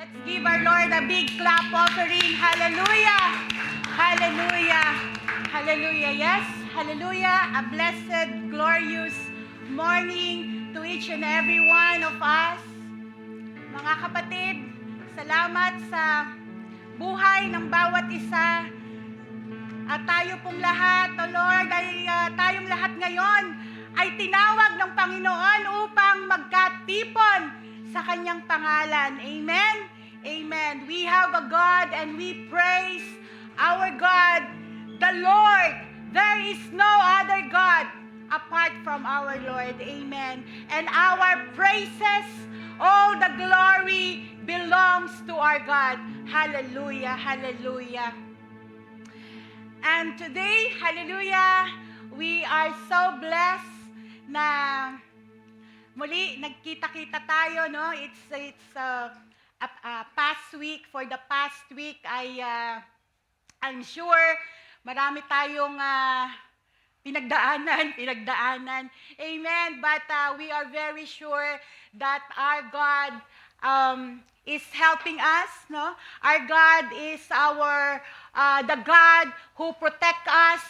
Let's give our Lord a big clap offering. Hallelujah! Hallelujah! Hallelujah! Yes, hallelujah! A blessed, glorious morning to each and every one of us. Mga kapatid, salamat sa buhay ng bawat isa. At tayo pong lahat, O Lord, tayong lahat ngayon ay tinawag ng Panginoon upang magkatipon sa Kanyang pangalan. Amen? Amen. We have a God and we praise our God, the Lord. There is no other God apart from our Lord. Amen. And our praises, all the glory belongs to our God. Hallelujah, hallelujah. And today, hallelujah, we are so blessed na muli nagkita-kita tayo, no? It's a past week. For the past week, I'm sure marami tayong pinagdaanan. Amen. But we are very sure that our God is helping us, no? Our God is the God who protects us,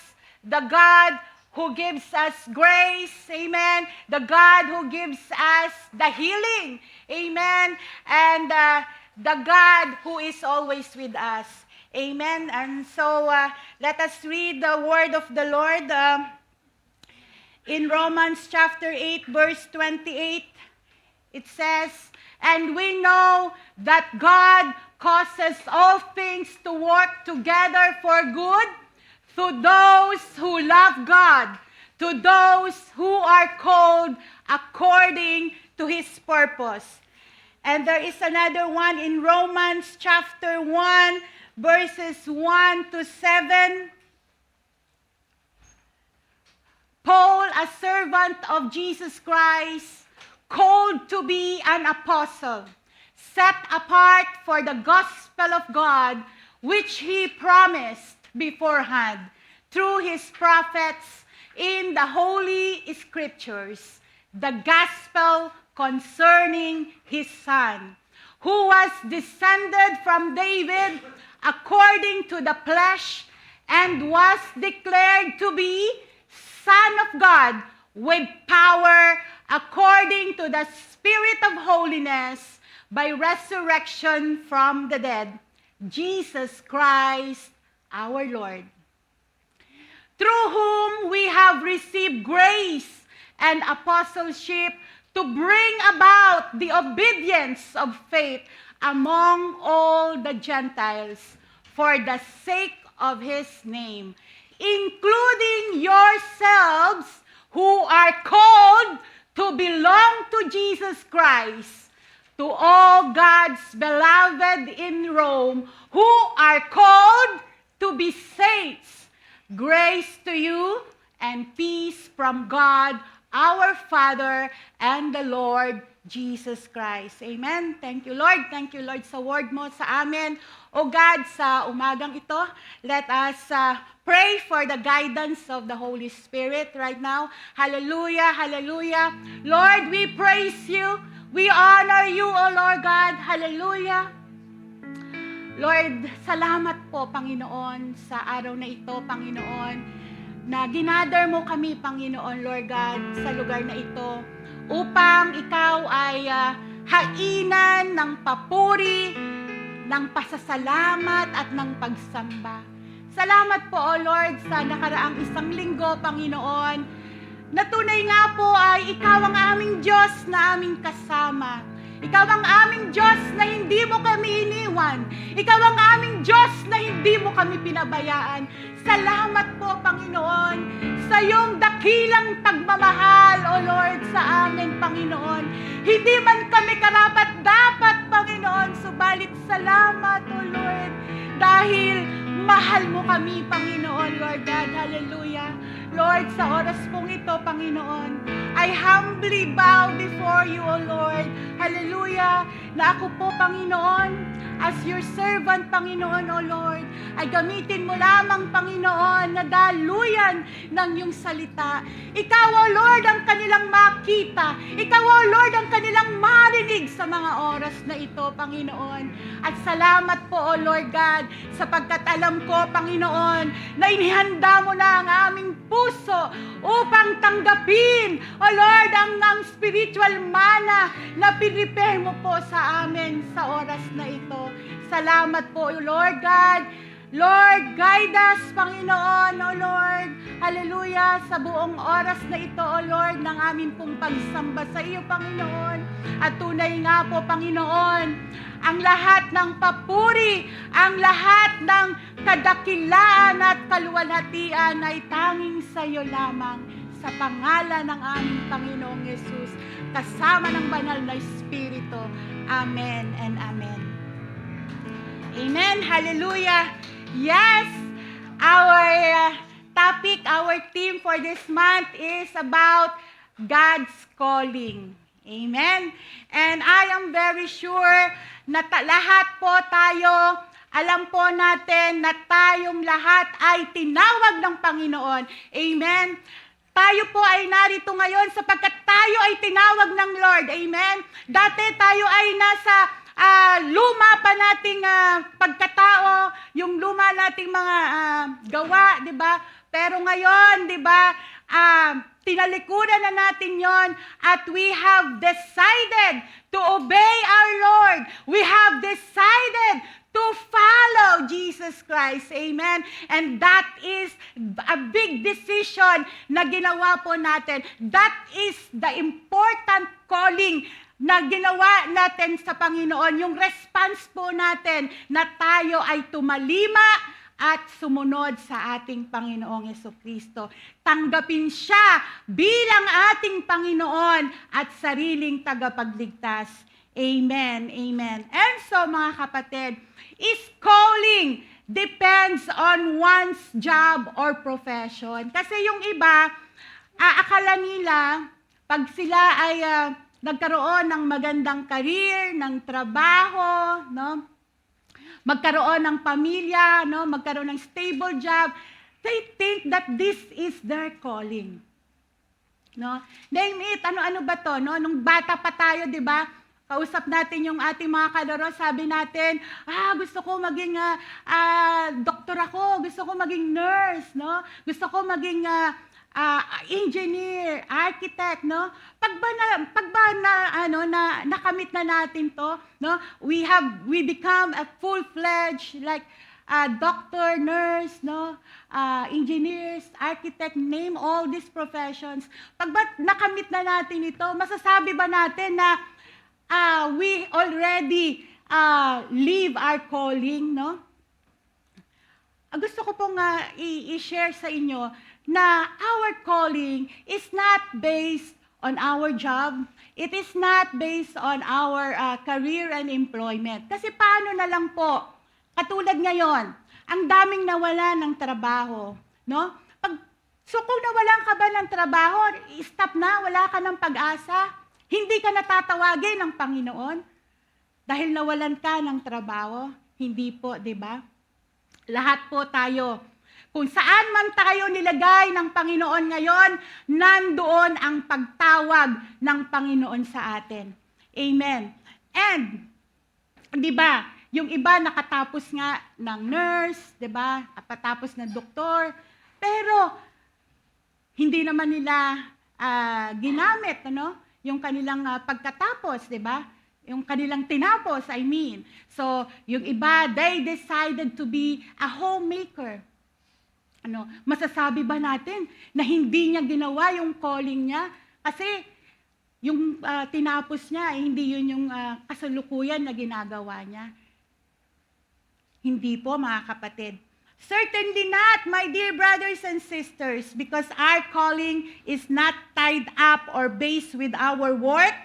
the God who gives us grace, amen, the God who gives us the healing, amen, and the God who is always with us, amen. And so let us read the word of the Lord in Romans chapter 8, verse 28. It says, "And we know that God causes all things to work together for good to those who love God, to those who are called according to His purpose." And there is another one in Romans chapter 1, verses 1 to 7. Paul, a servant of Jesus Christ, called to be an apostle, set apart for the gospel of God, which He promised beforehand through His prophets in the Holy Scriptures, the gospel concerning His Son, who was descended from David according to the flesh, and was declared to be Son of God with power according to the Spirit of holiness by resurrection from the dead, Jesus Christ our Lord, through whom we have received grace and apostleship to bring about the obedience of faith among all the Gentiles for the sake of His name, including yourselves who are called to belong to Jesus Christ, to all God's beloved in Rome who are called to be saints. Grace to you and peace from God, our Father, and the Lord Jesus Christ. Amen. Thank you, Lord. Thank you, Lord, sa word mo sa amin. O God, sa umagang ito, let us pray for the guidance of the Holy Spirit right now. Hallelujah, hallelujah. Lord, we praise you. We honor you, O Lord God. Hallelujah. Lord, salamat po, Panginoon, sa araw na ito, Panginoon, na ginather mo kami, Panginoon, Lord God, sa lugar na ito, upang ikaw ay hainan ng papuri, ng pasasalamat at ng pagsamba. Salamat po, O Lord, sa nakaraang isang linggo, Panginoon, na tunay nga po ay ikaw ang aming Diyos na aming kasama. Ikaw ang aming Diyos na hindi mo kami iniwan. Ikaw ang aming Diyos na hindi mo kami pinabayaan. Salamat po, Panginoon, sa iyong dakilang pagmamahal, O Lord, sa amin, Panginoon. Hindi man kami karapat-dapat, Panginoon, subalit salamat, O Lord, dahil mahal mo kami, Panginoon, Lord God. Hallelujah. Lord, sa oras pong ito, Panginoon, I humbly bow before you, O Lord. Hallelujah. Na ako po, Panginoon, as your servant, Panginoon, O Lord, ay gamitin mo lamang, Panginoon, na daluyan ng iyong salita. Ikaw, O Lord, ang kanilang makita. Ikaw, O Lord, ang kanilang marinig sa mga oras na ito, Panginoon. At salamat po, O Lord God, sapagkat alam ko, Panginoon, na inihanda mo na ang aming puso upang tanggapin, O Lord, ang spiritual manna na pinrepare mo po sa amin sa oras na ito. Salamat po, O Lord God. Lord, guide us, Panginoon, O Lord. Hallelujah, sa buong oras na ito, O Lord, ng aming pong pagsamba sa iyo, Panginoon. At tunay nga po, Panginoon, ang lahat ng papuri, ang lahat ng kadakilaan at kaluwalhatian ay tanging sa iyo lamang, sa pangalan ng aming Panginoong Yesus, kasama ng banal na Espiritu. Amen and amen. Amen. Hallelujah. Yes, our topic, our theme for this month is about God's calling. Amen. And I am very sure na lahat po tayo, alam po natin na tayong lahat ay tinawag ng Panginoon. Amen. Tayo po ay narito ngayon sapagkat tayo ay tinawag ng Lord. Amen. Dati tayo ay nasa luma pa nating pagkatao, yung luma nating mga gawa, di ba? Pero ngayon, di ba, tinalikuran na natin yon at we have decided to obey our Lord. We have decided to follow Jesus Christ. Amen? And that is a big decision na ginawa po natin. That is the important calling na ginawa natin sa Panginoon, yung response po natin na tayo ay tumalima at sumunod sa ating Panginoong Jesucristo. Tanggapin siya bilang ating Panginoon at sariling tagapagligtas. Amen, amen. And so mga kapatid, is calling depends on one's job or profession. Kasi yung iba, akala nila, pag sila ay nagkaroon ng magandang career, ng trabaho, no? Magkaroon ng pamilya, no? Magkaroon ng stable job, they think that this is their calling. No? Name it, ano-ano ba to? No? Nung bata pa tayo, di ba? Kausap natin yung ating mga kalaro, sabi natin, gusto ko maging doktor ako, gusto ko maging nurse, no? Gusto ko maging engineer, architect, no? Nakamit na natin to, no? We become a full-fledged like doctor, nurse, no? Engineers, architect, name all these professions. Pag nakamit na natin ito, masasabi ba natin na we already live our calling, no? Gusto ko pong i-share sa inyo na our calling is not based on our job. It is not based on our career and employment. Kasi paano na lang po, katulad ngayon, ang daming nawala ng trabaho, no? Kung nawalan ka ba ng trabaho, stop na, wala ka ng pag-asa. Hindi ka natatawagin ng Panginoon dahil nawalan ka ng trabaho. Hindi po, di ba? Lahat po tayo, kung saan man tayo nilagay ng Panginoon ngayon, nandoon ang pagtawag ng Panginoon sa atin. Amen. And, di ba, yung iba nakatapos nga ng nurse, di ba, nakatapos ng doktor, pero hindi naman nila ginamit, ano? Yung kanilang pagkatapos, di ba? Yung kanilang tinapos, I mean. So, yung iba, they decided to be a homemaker. Masasabi ba natin na hindi niya ginawa yung calling niya? Kasi yung tinapos niya, hindi yun yung kasalukuyan na ginagawa niya. Hindi po, mga kapatid. Certainly not, my dear brothers and sisters, because our calling is not tied up or based with our work,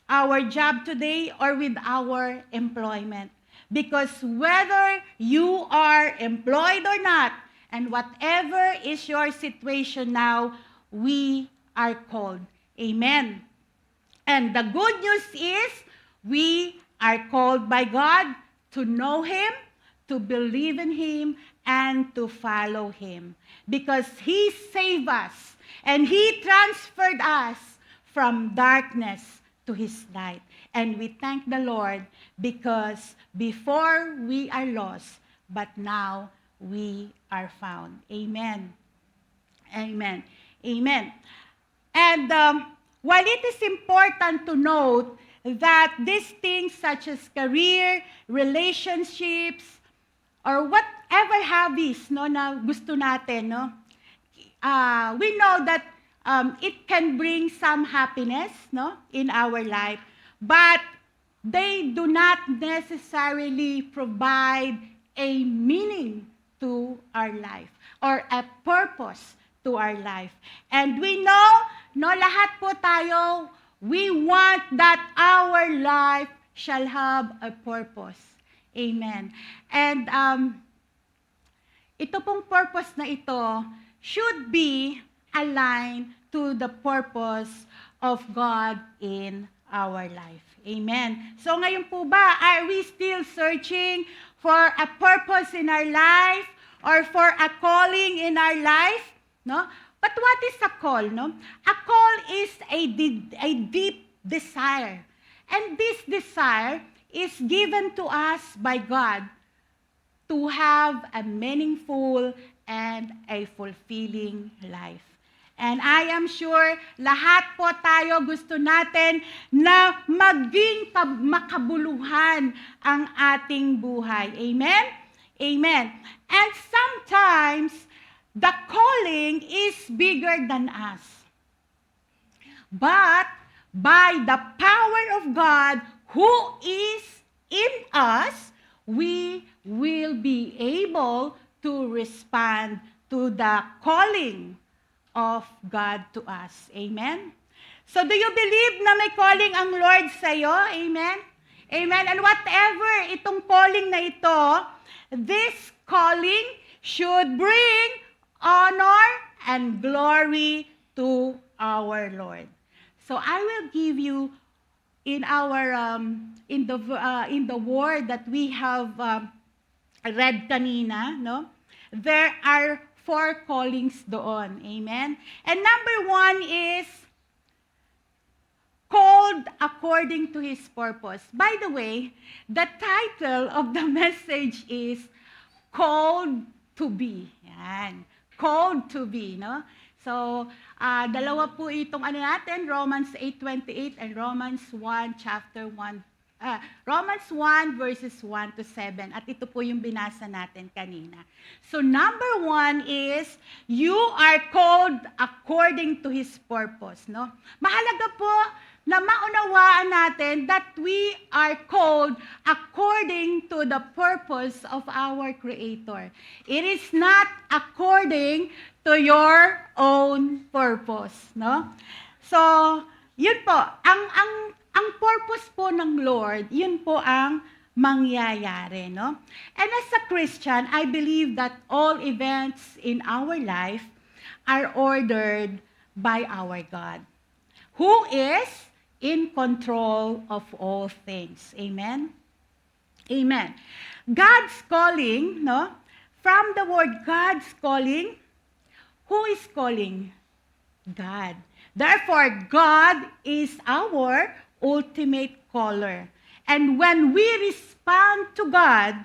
our job today, or with our employment. Because whether you are employed or not, and whatever is your situation now, we are called. Amen. And the good news is, we are called by God to know Him, to believe in Him, and to follow Him. Because He saved us, and He transferred us from darkness to His light. And we thank the Lord because before we are lost, but now we are found. Amen. Amen. Amen. And while it is important to note that these things such as career, relationships, or whatever hobbies no, na gusto natin, no, we know that it can bring some happiness no, in our life, but they do not necessarily provide a meaning to our life or a purpose to our life. And we know, no, lahat po tayo, we want that our life shall have a purpose. Amen. And ito pong purpose na ito should be aligned to the purpose of God in our life. Amen. So ngayon po ba, are we still searching for a purpose in our life or for a calling in our life? No? But what is a call? No? A call is a deep desire. And this desire is given to us by God to have a meaningful and a fulfilling life. And I am sure lahat po tayo gusto natin na maging makabuluhan ang ating buhay. Amen? Amen. And sometimes, the calling is bigger than us. But by the power of God who is in us, we will be able to respond to the calling of God to us. Amen? So do you believe na may calling ang Lord sa iyo? Amen? Amen? And whatever itong calling na ito, this calling should bring honor and glory to our Lord. So I will give you in our in the word that we have read kanina, no? There are 4 callings doon. Amen. And number 1 is called according to his purpose. By the way, the title of the message is Called to Be. Yan. Called to be, no? So, dalawa po itong natin, Romans 8:28 and Romans 1 Romans 1 verses 1 to 7. At ito po yung binasa natin kanina. So, number 1 is, you are called according to His purpose, no? Mahalaga po na maunawaan natin that we are called according to the purpose of our Creator. It is not according to your own purpose, no? So, yun po, ang purpose po ng Lord, yun po ang mangyayari, no? And as a Christian, I believe that all events in our life are ordered by our God, who is in control of all things. Amen? Amen. God's calling, no? From the word God's calling, who is calling? God. Therefore, God is our ultimate caller. And when we respond to God,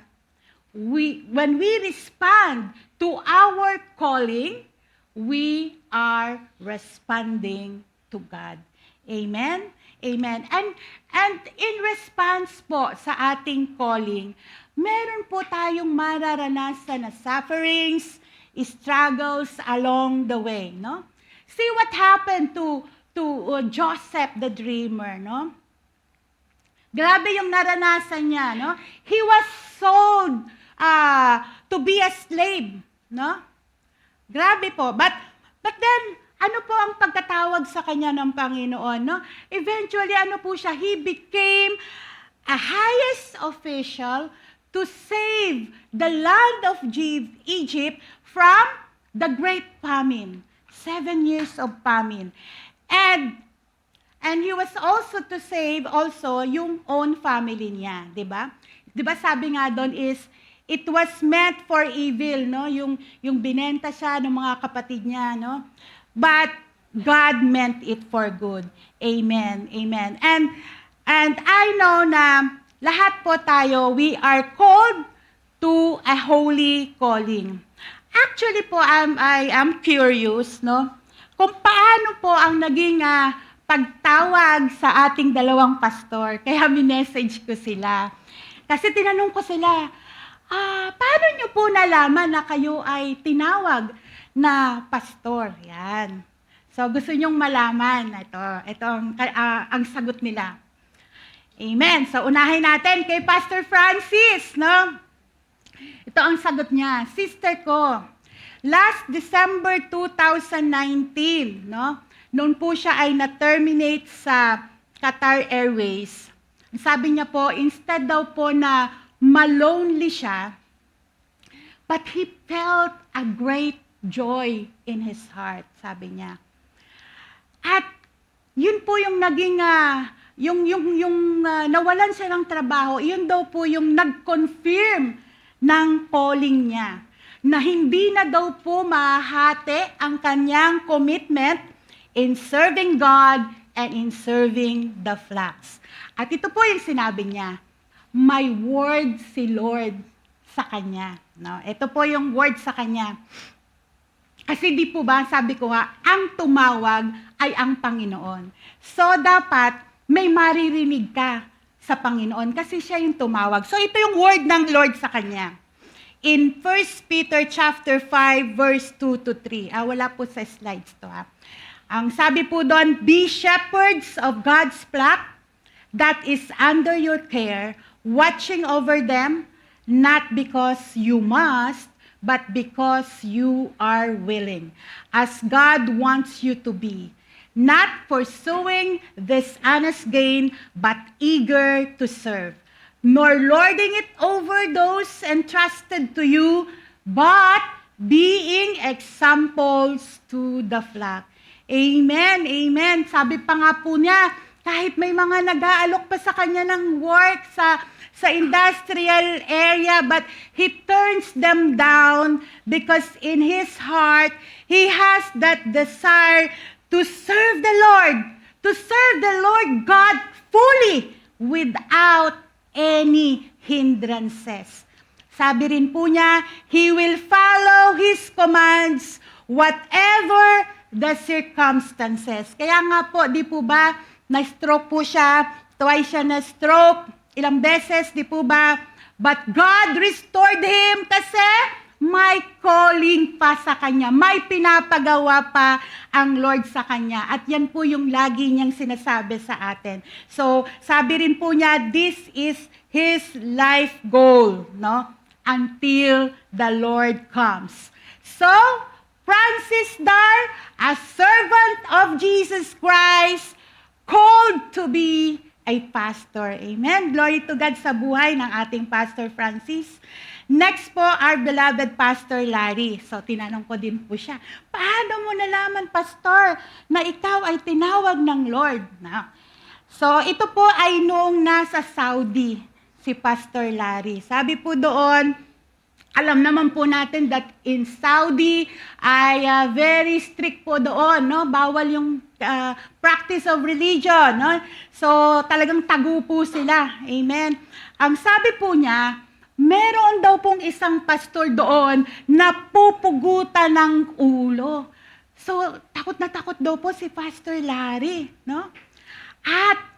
when we respond to our calling, we are responding to God. Amen? Amen. And in response po sa ating calling, meron po tayong mararanasan na sufferings, struggles along the way, no? See what happened to Joseph the dreamer, no? Grabe yung naranasan niya, no? He was sold to be a slave, no? Grabe po. But then, ano po ang pagkatawag sa kanya ng Panginoon, no? Eventually, ano po siya? He became a highest official to save the land of Egypt from the great famine. 7 years of famine. And he was also to save also yung own family niya, 'di ba? 'Di ba sabi nga doon is it was meant for evil, no? Yung binenta siya ng mga kapatid niya, no? But God meant it for good. Amen. Amen. And And I know na lahat po tayo, we are called to a holy calling. Actually po, I am curious, no? Kung paano po ang naging pagtawag sa ating dalawang pastor. Kaya minessage ko sila. Kasi tinanong ko sila, paano nyo po nalaman na kayo ay tinawag na pastor? Yan. So, gusto nyong malaman. Ito ang sagot nila. Amen. So, unahin natin kay Pastor Francis, no? Ito ang sagot niya. Sister ko, last December 2019, no? Noon po siya ay na-terminate sa Qatar Airways. Sabi niya po, instead daw po na malonely siya, but he felt a great joy in his heart, sabi niya. At yun po yung naging, nawalan siya ng trabaho, yun daw po yung nag-confirm ng calling niya, na hindi na daw po mahahati ang kanyang commitment in serving God and in serving the flocks. At ito po yung sinabi niya, may word si Lord sa kanya. No? Ito po yung word sa kanya. Kasi di po ba, sabi ko ang tumawag ay ang Panginoon. So dapat may maririnig ka sa Panginoon kasi siya yung tumawag. So ito yung word ng Lord sa kanya. In 1 Peter chapter 5 verse 2 to 3. Wala po sa slides to Ang sabi po doon, be shepherds of God's flock that is under your care, watching over them, not because you must, but because you are willing, as God wants you to be, not pursuing this honest gain, but eager to serve, nor lording it over those entrusted to you, but being examples to the flock. Amen, amen. Sabi pa nga po niya, kahit may mga nag-aalok pa sa kanya ng work sa industrial area, but he turns them down because in his heart, he has that desire to serve the Lord God fully without any hindrances. Sabi rin po niya, he will follow his commands whatever the circumstances. Kaya nga po, di po ba, na-stroke po siya, twice siya na-stroke, ilang beses, di po ba? But God restored him kasi may calling pa sa kanya, may pinapagawa pa ang Lord sa kanya. At yan po yung lagi niyang sinasabi sa atin. So, sabi rin po niya, this is his life goal, no? Until the Lord comes. So, Francis Dar, a servant of Jesus Christ, called to be a pastor. Amen. Glory to God sa buhay ng ating Pastor Francis. Next po, our beloved Pastor Larry. So, tinanong ko din po siya, paano mo nalaman, Pastor, na ikaw ay tinawag ng Lord? No? So, ito po ay noong nasa Saudi, si Pastor Larry. Sabi po doon, alam naman po natin that in Saudi ay very strict po doon, no? Bawal yung practice of religion, no? So talagang tago po sila. Amen. Ang sabi po niya, meron daw pong isang pastor doon na pupugutan ng ulo. So takot na takot daw po si Pastor Larry, no? At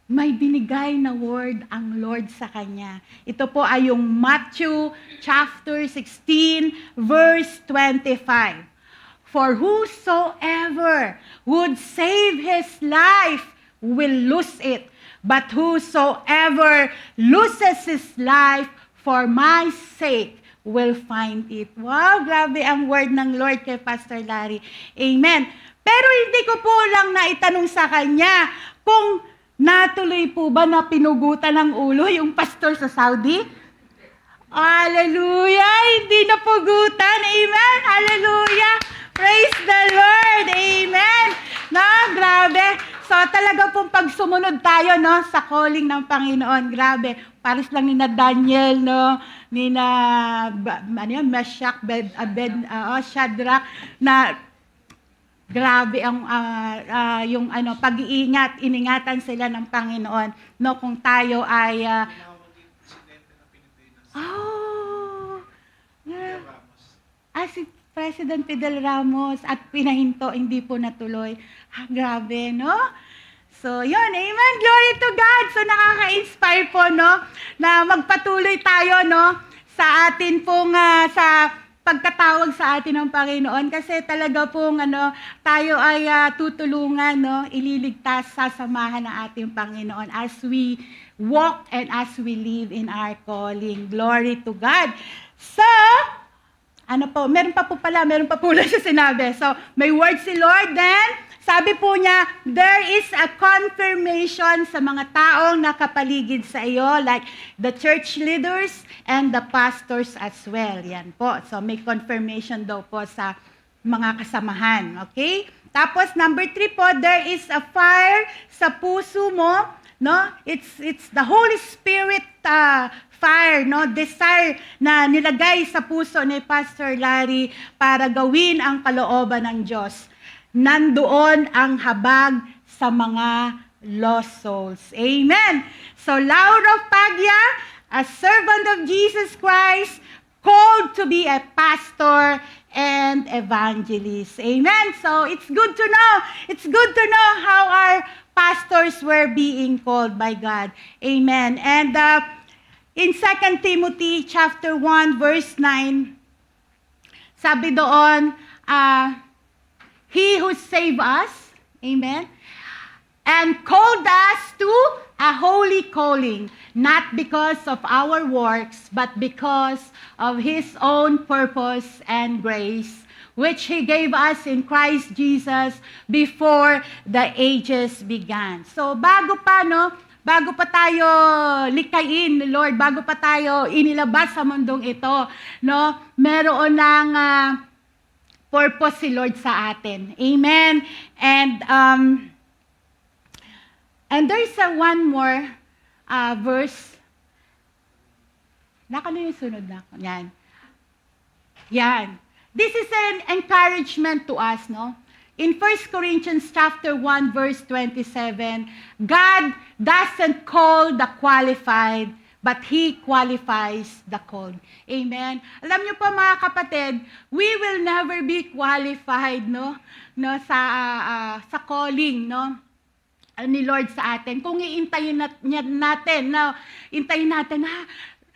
may binigay na word ang Lord sa kanya. Ito po ay yung Matthew chapter 16 verse 25. For whosoever would save his life will lose it, but whosoever loses his life for my sake will find it. Wow, grabe ang word ng Lord kay Pastor Larry. Amen. Pero hindi ko po lang naitanong sa kanya kung natuloy po ba na pinugutan ng ulo yung pastor sa Saudi? Hallelujah! Hindi napugutan. Amen! Hallelujah! Praise the Lord! Amen! No, grabe. So talaga pong pag sumunod tayo, no, sa calling ng Panginoon, grabe. Paris lang ni na Daniel, no, ni na Meshach, Shadrach, na grabe ang yung pag-iingat, iningatan sila ng Panginoon, no, kung tayo ay yeah. Si President Fidel Ramos at pinahinto, hindi po natuloy. Grabe, no? So, yun, amen, glory to God. So, nakaka-inspire po, no, na magpatuloy tayo, no, sa atin pong, sa pagkatawag sa atin ng Panginoon. Kasi talaga pong, tayo ay tutulungan, no, ililigtas, sasamahan ng ating Panginoon as we walk and as we live in our calling. Glory to God. So, meron pa po siya sinabi. So, may word si Lord, then, sabi po niya, there is a confirmation sa mga taong nakapaligid sa iyo, like the church leaders and the pastors as well. Yan po. So, may confirmation daw po sa mga kasamahan. Okay? Tapos, number 3 po, there is a fire sa puso mo. No? It's the Holy Spirit fire, no? Desire na nilagay sa puso ni Pastor Larry para gawin ang kalooban ng Diyos. Nandoon ang habag sa mga lost souls. Amen. So, Laura Pagya, a servant of Jesus Christ, called to be a pastor and evangelist. Amen. So, it's good to know. It's good to know how our pastors were being called by God. Amen. And in 2 Timothy chapter 1, verse 9, sabi doon, He who saved us, amen, and called us to a holy calling, not because of our works, but because of His own purpose and grace, which He gave us in Christ Jesus before the ages began. So, bago pa tayo likayin ni Lord, bago pa tayo inilabas sa mundong ito, no, meron ng purpose si Lord sa atin. Amen. And there's one more verse. Nakano yung sunod na? Yan. This is an encouragement to us, no? In 1 Corinthians chapter 1, verse 27, God doesn't call the qualified, but He qualifies the called. Amen. Alam niyo po mga kapatid, we will never be qualified, no sa calling, no, ni Lord sa atin. Kung iintayin natin,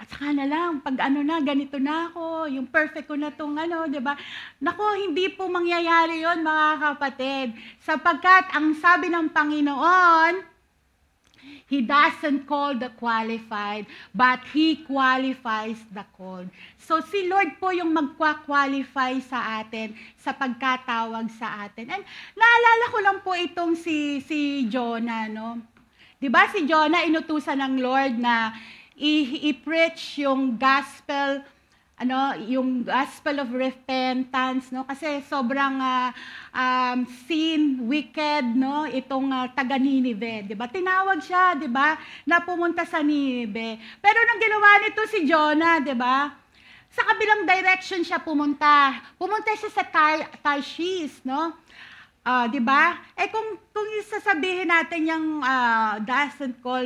at saka na lang, pag ganito na ako, yung perfect ko na itong di ba? Nako, hindi po mangyayari yon mga kapatid. Sapagkat ang sabi ng Panginoon, He doesn't call the qualified, but He qualifies the called. So si Lord po yung magkwa-qualify sa atin, sa pagkatawag sa atin. And naalala ko lang po itong si Jonah, no? 'Di ba si Jonah inutusan ng Lord na i-preach yung gospel, yung gospel of repentance, no? Kasi sobrang sin, wicked, no? Itong taga Ninive, 'di ba? Tinawag siya, 'di ba? Na pumunta sa Ninive. Pero nung ginawa nito si Jonah, 'di ba? Sa kabilang direction siya pumunta. Pumunta siya sa Tarshish, no? 'Di ba? Kung sasabihin natin yung doesn't call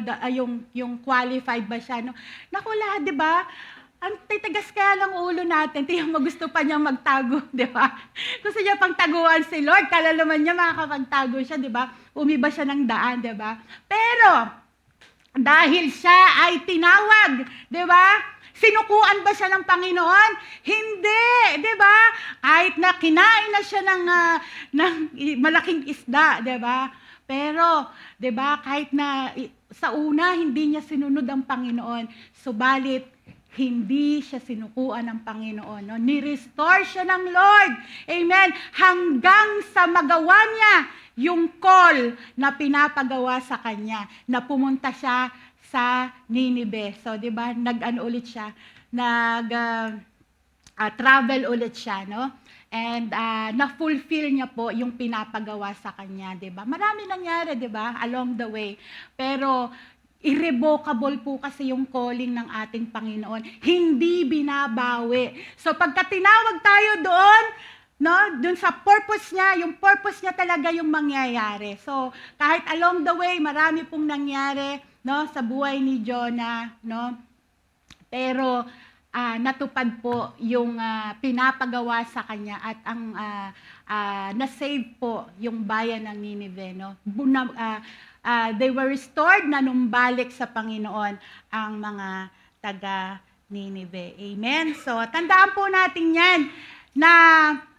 yung qualified ba siya, no? Naku, lahat, 'di ba? Ang titigas kaya ng ulo natin, tiyang gusto pa niyang magtago, di ba? Gusto niya pang taguan si Lord, kalalaman niya makakapagtago siya, di ba? Umiba siya ng daan, di ba? Pero, dahil siya ay tinawag, di ba? Sinukuan ba siya ng Panginoon? Hindi, di ba? Kahit na kinain na siya ng malaking isda, di ba? Pero, di ba, kahit na sa una, hindi niya sinunod ang Panginoon, subalit, hindi siya sinukuan ng Panginoon. No? Ni-restore siya ng Lord. Amen. Hanggang sa magawa niya yung call na pinapagawa sa kanya, na pumunta siya sa Ninive. So, di ba, ulit siya, travel ulit siya, no? And na-fulfill niya po yung pinapagawa sa kanya, di ba? Marami nangyari, di ba, along the way. Pero, irrevocable po kasi yung calling ng ating Panginoon. Hindi binabawi. So pagka tinawag tayo doon, no, dun sa purpose niya, yung purpose niya talaga yung mangyayari. So, kahit along the way, marami pong nangyari, no, sa buhay ni Jonah, no, pero natupad po yung pinapagawa sa kanya at ang na-save po yung bayan ng Nineveh, no. They were restored na numbalik sa Panginoon ang mga taga Nineveh. Amen. So, tandaan po natin 'yan na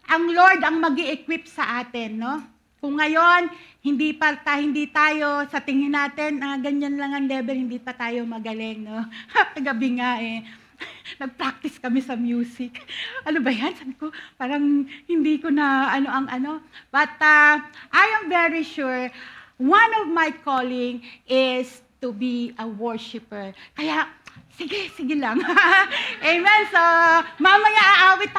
ang Lord ang mag-i-equip sa atin, no? Kung ngayon, hindi tayo, sa tingin natin, ganyan lang ang level, hindi pa tayo magaling, no? Kagabi nga nag-practice kami sa music. Ano ba yan? Sabi ko, parang hindi ko na ano. But I am very sure, one of my calling is to be a worshiper. Kaya, sige lang. Amen. So, mamaya aawit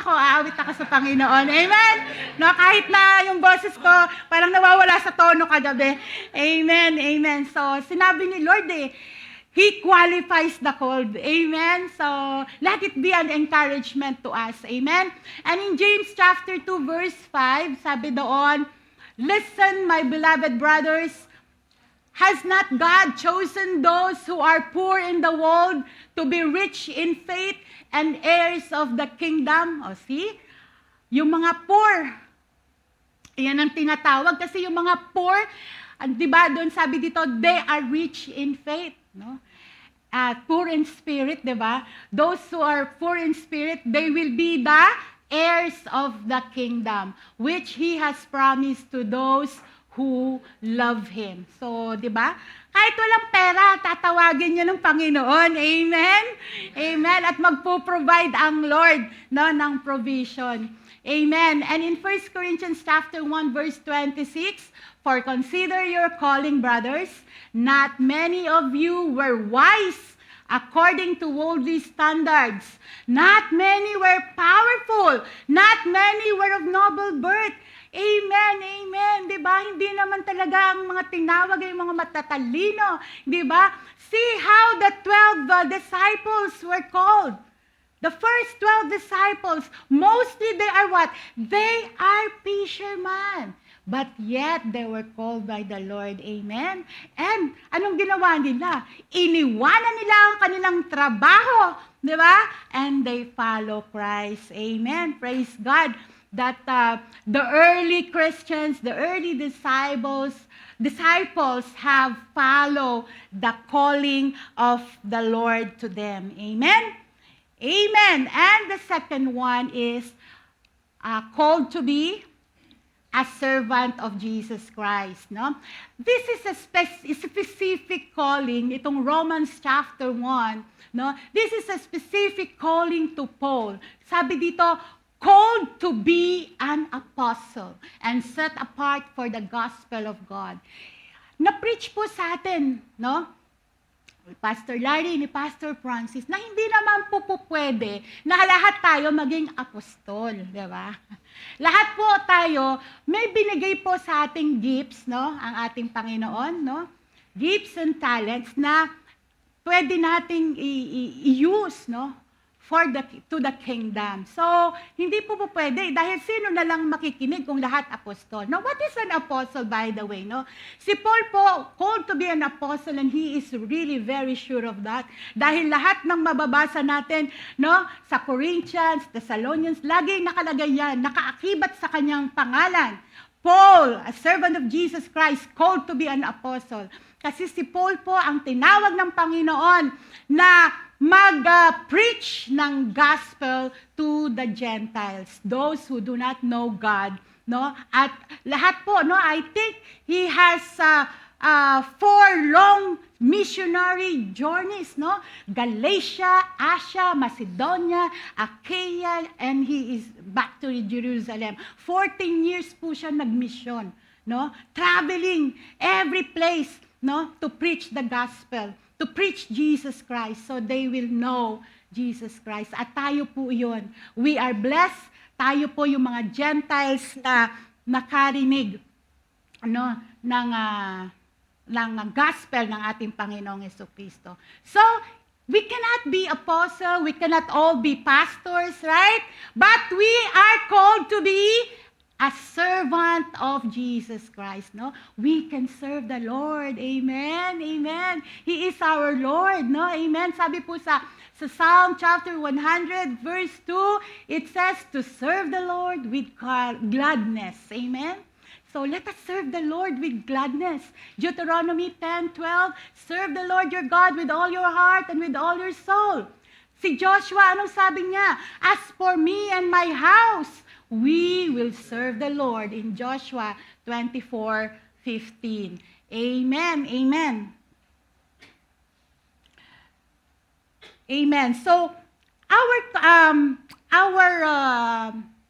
ako sa Panginoon. Amen. No, kahit na yung boses ko parang nawawala sa tono kagabi. Amen. So, sinabi ni Lord He qualifies the called. Amen. So, let it be an encouragement to us. Amen. And in James chapter 2 verse 5, sabi doon, "Listen, my beloved brothers, has not God chosen those who are poor in the world to be rich in faith and heirs of the kingdom?" O see? Yung mga poor, yan ang tinatawag kasi yung mga poor, di ba doon sabi dito, they are rich in faith. No? Poor in spirit, di ba? Those who are poor in spirit, they will be the heirs of the kingdom, which He has promised to those who love Him. So, di ba? Kahit walang pera, tatawagin niyo ng Panginoon. Amen? Amen. At magpo-provide ang Lord, no, ng provision. Amen. And in 1 Corinthians chapter 1 verse 26, "For consider your calling, brothers. Not many of you were wise according to worldly standards. Not many were powerful. Not many were of noble birth." Amen. Di ba? Hindi naman talaga ang mga tinawag ay mga matatalino. Di ba? See how the 12 disciples were called. The first 12 disciples, mostly they are what? They are fishermen. But yet, they were called by the Lord. Amen? And anong ginawa nila? Iniwanan nila ang kanilang trabaho. Di ba? And they follow Christ. Amen? Praise God. That the early Christians, the early disciples have followed the calling of the Lord to them. Amen? Amen. And the second one is called to be a servant of Jesus Christ. No? This is a specific calling, itong Romans chapter 1. No? This is a specific calling to Paul. Sabi dito, called to be an apostle and set apart for the gospel of God. Na-preach po sa atin, no? Pastor Larry, ni Pastor Francis, na hindi naman po pwede na lahat tayo maging apostol, di ba? Lahat po tayo, may binigay po sa ating gifts, no? Ang ating Panginoon, no? Gifts and talents na pwede nating i-use, no? To the kingdom. So, hindi po pwede dahil sino na lang makikinig kung lahat apostol. Now, what is an apostle, by the way? No? Si Paul po, called to be an apostle, and he is really very sure of that. Dahil lahat ng mababasa natin, no, sa Corinthians, Thessalonians, lagi nakalagay yan, nakaakibat sa kanyang pangalan. Paul, a servant of Jesus Christ, called to be an apostle. Kasi si Paul po ang tinawag ng Panginoon na mag-preach ng gospel to the Gentiles, those who do not know God, no? At lahat po, no, I think he has 4 long missionary journeys, no? Galatia, Asia, Macedonia, Achaia, and he is back to Jerusalem. 14 years po siya nagmisyon, no? Traveling every place, no, to preach the gospel, to preach Jesus Christ, so they will know Jesus Christ. At tayo po yun. We are blessed. Tayo po yung mga Gentiles na nakarinig, ano, ng gospel ng ating Panginoong Jesucristo. So, We cannot be apostle, we cannot all be pastors, right? But we are called to be a servant of Jesus Christ, no? We can serve the Lord. Amen. Amen. He is our Lord, no? Amen. Sabi po sa Psalm chapter 100 verse 2, it says to serve the Lord with gladness. Amen. So let us serve the Lord with gladness. Deuteronomy 10:12, serve the Lord your God with all your heart and with all your soul. Si Joshua, anong sabi niya? As for me and my house, we will serve the Lord in Joshua 24:15. Amen. Amen. Amen. So our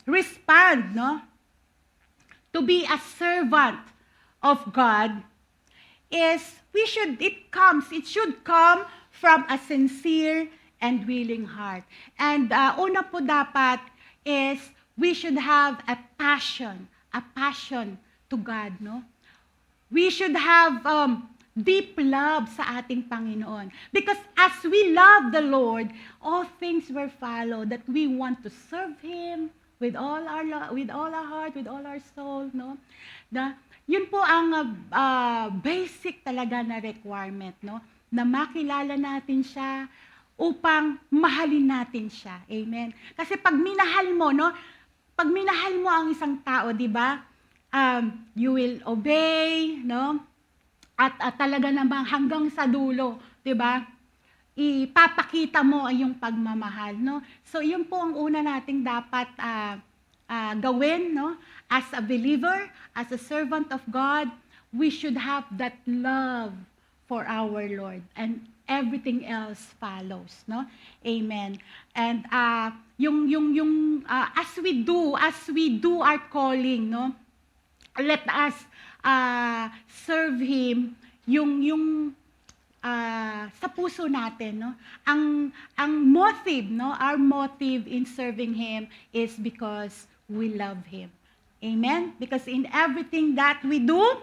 respond, no, to be a servant of God is it should come from a sincere and willing heart. And una po dapat is we should have a passion to God, no? We should have deep love sa ating Panginoon. Because as we love the Lord, all things will follow, that we want to serve Him with all our heart, with all our soul, no? Yun po ang basic talaga na requirement, no? Na makilala natin siya upang mahalin natin siya. Amen. Kasi pag minahal mo, no? Pag minahal mo ang isang tao, di ba? You will obey, no? At talaga namang hanggang sa dulo, di ba? Ipapakita mo ang iyong pagmamahal, no? So, yun po ang una nating dapat gawin, no? As a believer, as a servant of God, we should have that love for our Lord, and everything else follows, no? Amen. And as we do our calling, no? Let us serve Him sa puso natin, no? Ang motive, no? Our motive in serving Him is because we love Him. Amen? Because in everything that we do,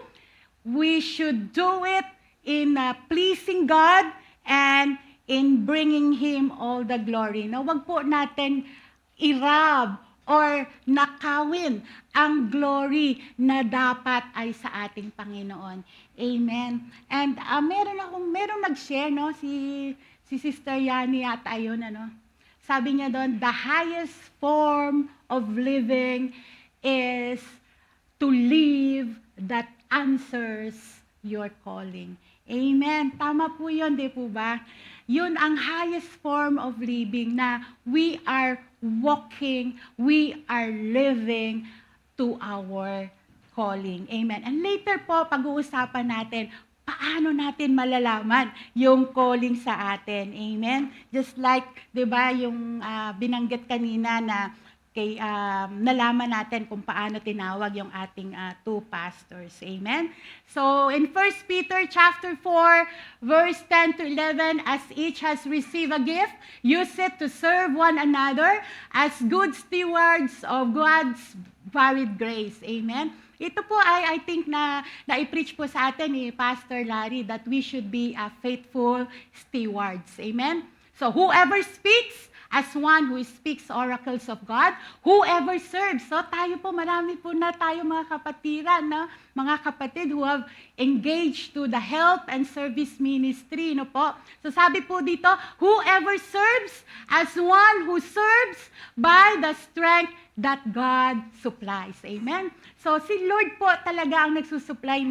we should do it in pleasing God and in bringing Him all the glory. No? Wag po natin i-rob or nakawin ang glory na dapat ay sa ating Panginoon. Amen. And meron nag-share, no, si Sister Yani ata yun, ano. Sabi niya doon, the highest form of living is to live that answers your calling. Amen. Tama po yun, di po ba? Yun ang highest form of living na we are walking, we are living to our calling. Amen. And later po, pag-uusapan natin, paano natin malalaman yung calling sa atin. Amen. Just like, di ba, yung binanggit kanina na nalaman natin kung paano tinawag yung ating two pastors. Amen? So, in 1 Peter chapter 4, verse 10 to 11, as each has received a gift, use it to serve one another as good stewards of God's varied grace. Amen? Ito po I think na i-preach po sa atin ni Pastor Larry that we should be faithful stewards. Amen? So, whoever speaks, as one who speaks oracles of God, whoever serves. So tayo po, marami po na tayo mga kapatiran, no? Mga kapatid who have engaged to the help and service ministry, no po. So sabi po dito, whoever serves as one who serves by the strength that God supplies. Amen? So si Lord po talaga ang nagsusupply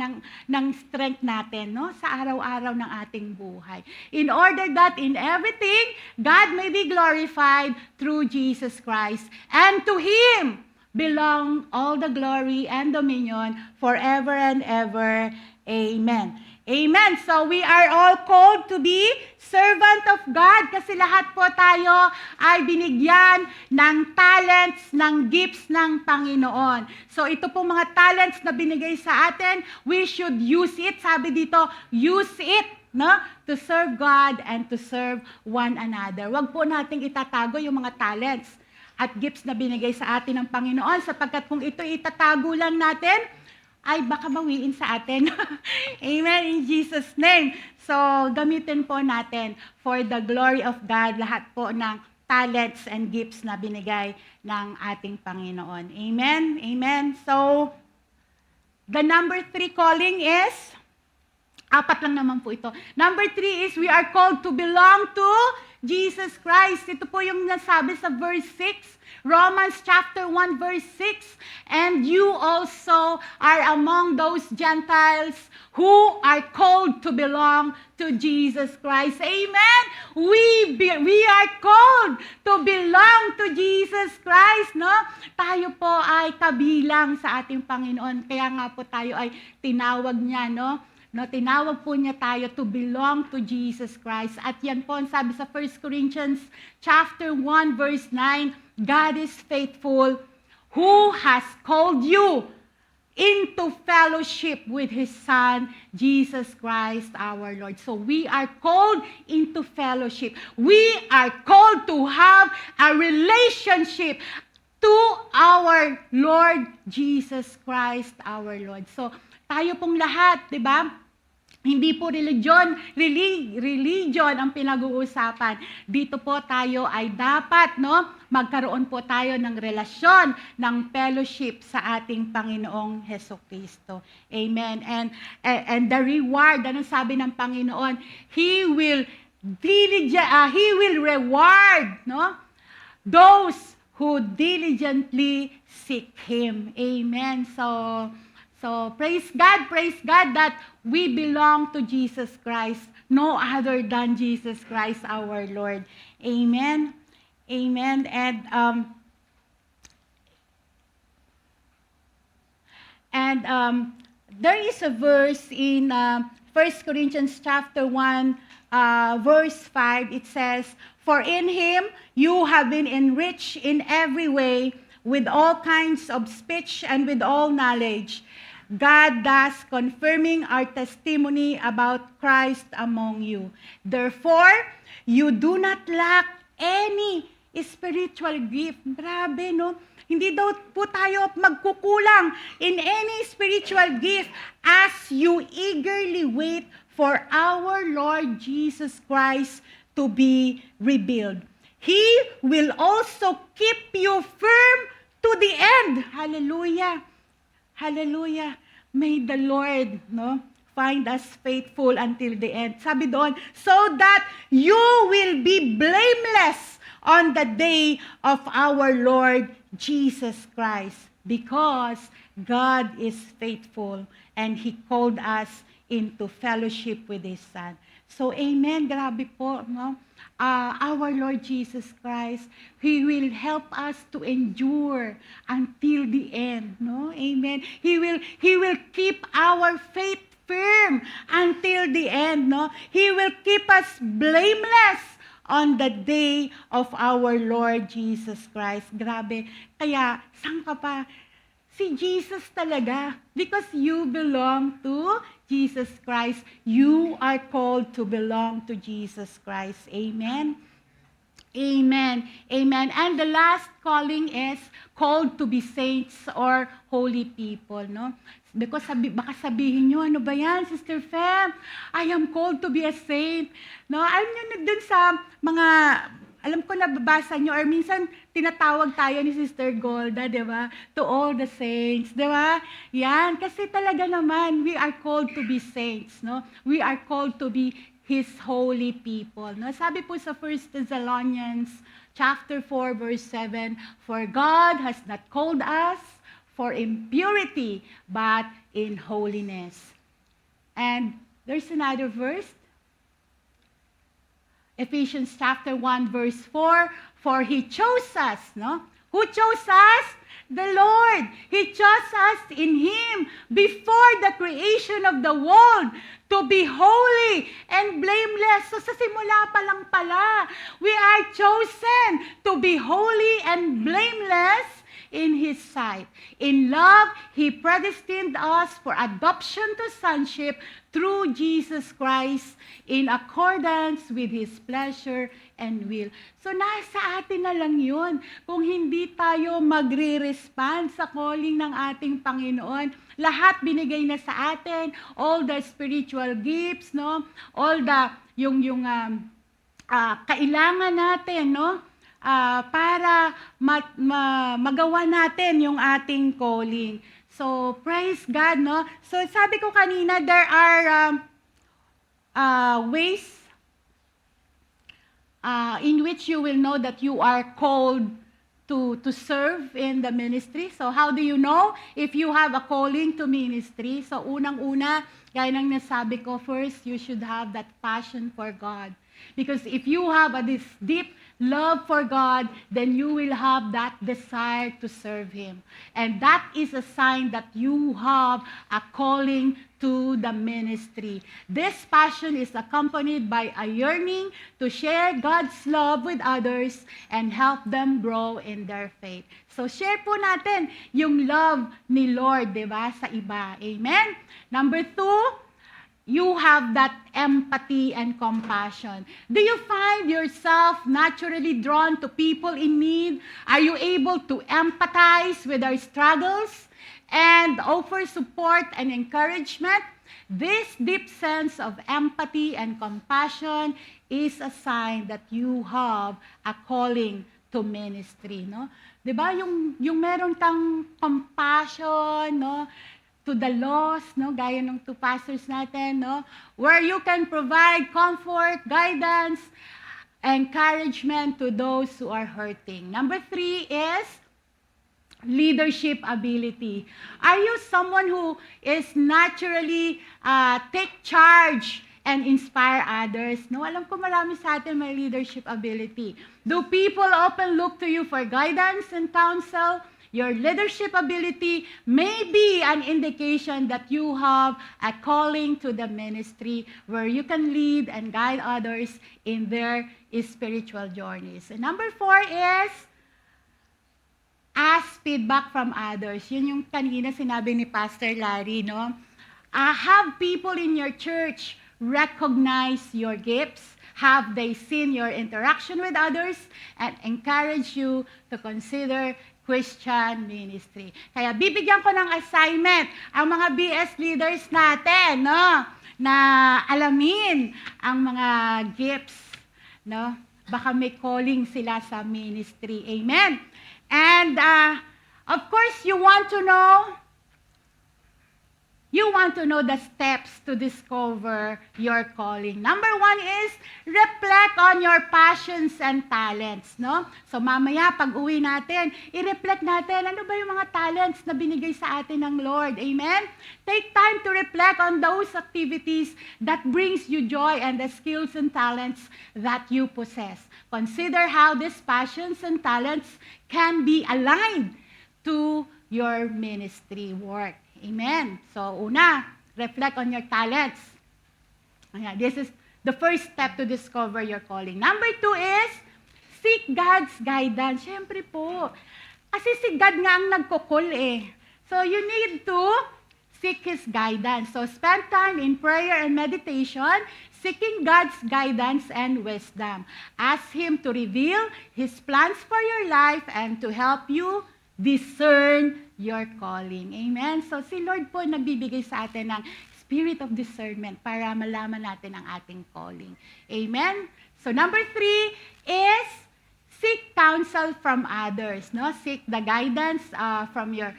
ng strength natin, no, sa araw-araw ng ating buhay. In order that in everything, God may be glorified through Jesus Christ. And to Him belong all the glory and dominion forever and ever. Amen. Amen. So we are all called to be servant of God kasi lahat po tayo ay binigyan ng talents, ng gifts ng Panginoon. So ito po mga talents na binigay sa atin, we should use it. Sabi dito, use it, no? To serve God and to serve one another. Huwag po nating itatago yung mga talents at gifts na binigay sa atin ng Panginoon sapagkat kung ito itatago lang natin, ay baka bawiin sa atin. Amen, in Jesus' name. So, gamitin po natin for the glory of God lahat po ng talents and gifts na binigay ng ating Panginoon. Amen? Amen. So, the number 3 calling is, 4 lang naman po ito. Number 3 is we are called to belong to Jesus Christ. Ito po yung nasabi sa verse 6, Romans chapter 1 verse 6. And you also are among those Gentiles who are called to belong to Jesus Christ. Amen? We are called to belong to Jesus Christ, no? Tayo po ay kabilang sa ating Panginoon. Kaya nga po tayo ay tinawag niya, no? Tinawag po niya tayo to belong to Jesus Christ. At yan po ang sabi sa 1 Corinthians chapter 1 verse 9, God is faithful who has called you into fellowship with His Son, Jesus Christ our Lord. So we are called into fellowship. We are called to have a relationship to our Lord Jesus Christ our Lord. So tayo pong lahat, di ba? Hindi po religion ang pinag-uusapan. Dito po tayo ay dapat, no, magkaroon po tayo ng relasyon, ng fellowship sa ating Panginoong Hesukristo. Amen. And the reward, ano sabi ng Panginoon? He will reward, no, those who diligently seek Him. Amen. So praise God that we belong to Jesus Christ, no other than Jesus Christ our Lord. Amen. Amen. And there is a verse in 1 Corinthians chapter 1 verse 5. It says, "For in Him you have been enriched in every way with all kinds of speech and with all knowledge, God thus confirming our testimony about Christ among you. Therefore, you do not lack any spiritual gift." Grabe, no? Hindi daw po tayo magkukulang in any spiritual gift as you eagerly wait for our Lord Jesus Christ to be revealed. He will also keep you firm to the end. Hallelujah. Hallelujah. May the Lord, no, find us faithful until the end. Sabi doon, so that you will be blameless on the day of our Lord Jesus Christ, because God is faithful and He called us into fellowship with His Son. So, amen. Grabe po, no? Our Lord Jesus Christ, He will help us to endure until the end, no? Amen. He will keep our faith firm until the end, no? He will keep us blameless on the day of our Lord Jesus Christ. Grabe. Kaya, saan ka pa? Si Jesus talaga. Because you belong to Jesus Christ. You are called to belong to Jesus Christ. Amen? Amen. Amen. And the last calling is called to be saints or holy people, no? Because baka sabihin nyo, ano ba yan, Sister Fem? I am called to be a saint. No? Alam nyo na dun sa mga, alam ko nababasa nyo, or minsan tinatawag tayo ni Sister Golda, di ba? To all the saints, di ba? Yan, kasi talaga naman, we are called to be saints, no? We are called to be His holy people. No? Sabi po sa 1 Thessalonians chapter 4, verse 7, "For God has not called us for impurity, but in holiness." And there's another verse, Ephesians chapter 1, verse 4, "For He chose us," no? Who chose us? The Lord. He chose us in Him before the creation of the world to be holy and blameless. So sa simula pa lang pala, we are chosen to be holy and blameless in His sight. In love, He predestined us for adoption to sonship through Jesus Christ in accordance with His pleasure and will. So nasa atin na lang yun. Kung hindi tayo magre-respond sa calling ng ating Panginoon, lahat binigay na sa atin, all the spiritual gifts, no? All the kailangan natin, no? Para magawa natin yung ating calling. So, praise God, no? So, sabi ko kanina, there are ways in which you will know that you are called to serve in the ministry. So, how do you know if you have a calling to ministry? So, unang-una, gaya ng nasabi ko, first, you should have that passion for God. Because if you have this deep love for God, then you will have that desire to serve Him. And that is a sign that you have a calling to the ministry. This passion is accompanied by a yearning to share God's love with others and help them grow in their faith. So share po natin yung love ni Lord, di ba, sa iba. Amen? Number 2, you have that empathy and compassion. Do you find yourself naturally drawn to people in need? Are you able to empathize with their struggles and offer support and encouragement? This deep sense of empathy and compassion is a sign that you have a calling to ministry, no? 'Di ba yung meron kang compassion, no? To the lost, no? Gaya ng two pastors natin, no? Where you can provide comfort, guidance, encouragement to those who are hurting. Number 3 is leadership ability. Are you someone who is naturally take charge and inspire others? No, alam ko marami sa atin may leadership ability. Do people often look to you for guidance and counsel? Your leadership ability may be an indication that you have a calling to the ministry where you can lead and guide others in their spiritual journeys. And number 4 is ask feedback from others. Yun yung kanina sinabi ni Pastor Larry, no? Have people in your church recognize your gifts? Have they seen your interaction with others and encourage you to consider Christian ministry? Kaya bibigyan ko ng assignment ang mga BS leaders natin, no? Na alamin ang mga gifts, no? Baka may calling sila sa ministry. Amen. And of course, you want to know the steps to discover your calling. Number 1 is reflect on your passions and talents, no? So mamaya pag uwi natin, i-reflect natin ano ba yung mga talents na binigay sa atin ng Lord. Amen? Take time to reflect on those activities that brings you joy and the skills and talents that you possess. Consider how these passions and talents can be aligned to your ministry work. Amen. So, una, reflect on your talents. Ayan, this is the first step to discover your calling. Number 2 is, seek God's guidance. Siyempre po. Kasi si God nga ang nagko-call eh. So, you need to seek His guidance. So, spend time in prayer and meditation, seeking God's guidance and wisdom. Ask Him to reveal His plans for your life and to help you discern your calling. Amen? So, si Lord po nagbibigay sa atin ng spirit of discernment para malaman natin ang ating calling. Amen? So, number 3 is seek counsel from others. No? Seek the guidance from your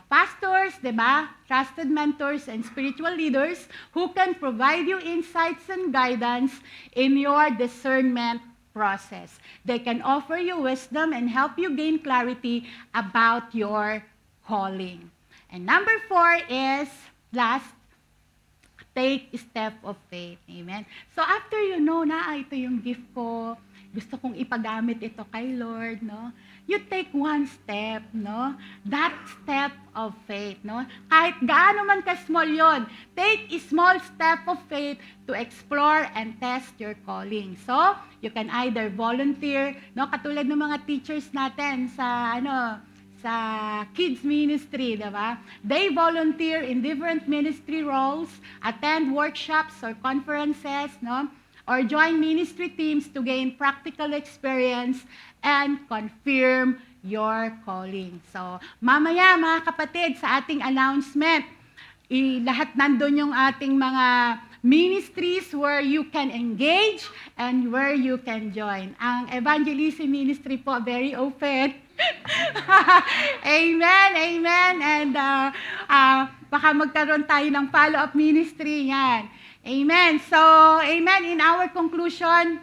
pastors, diba? Trusted mentors and spiritual leaders who can provide you insights and guidance in your discernment process. They can offer you wisdom and help you gain clarity about your calling. And number 4 is, last, take step of faith. Amen? So after you know na, ito yung gift ko, gusto kong ipagamit ito kay Lord, no? You take one step, no? That step of faith, no? Kahit gaano man ka-small yon, take a small step of faith to explore and test your calling. So, you can either volunteer, no? Katulad ng mga teachers natin sa sa kids ministry, di ba? They volunteer in different ministry roles, attend workshops or conferences, no? Or join ministry teams to gain practical experience and confirm your calling. So, mamaya mga kapatid, sa ating announcement, lahat nandun yung ating mga ministries where you can engage and where you can join. Ang evangelism ministry po, very open. Amen, amen. And baka magkaroon tayo ng follow-up ministry yan. Amen. So, amen. In our conclusion,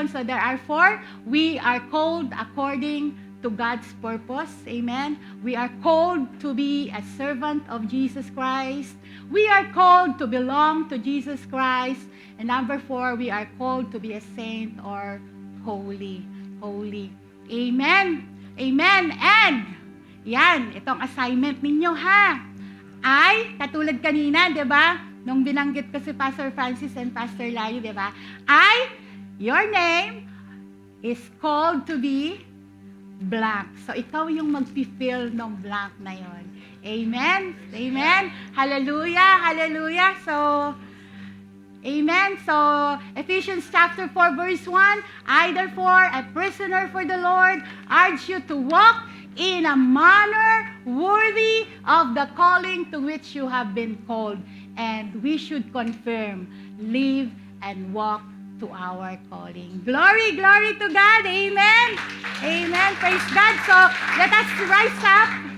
so there are 4. We are called according to God's purpose. Amen. We are called to be a servant of Jesus Christ. We are called to belong to Jesus Christ. And number 4, we are called to be a saint or holy. Amen. Amen. And, yan, itong assignment ninyo ha, ay, katulad kanina, di ba? Nung binanggit ko si Pastor Francis and Pastor Layo, di ba? Ay, your name is called to be blank. So, ikaw yung mag-fill ng blank na yon. Amen? Amen? Hallelujah! Hallelujah! So, amen. So, Ephesians chapter 4 verse 1, I therefore, a prisoner for the Lord, urge you to walk in a manner worthy of the calling to which you have been called. And we should confirm, live, and walk to our calling. Glory, glory to God. Amen. Amen. Praise God. So, let us rise up.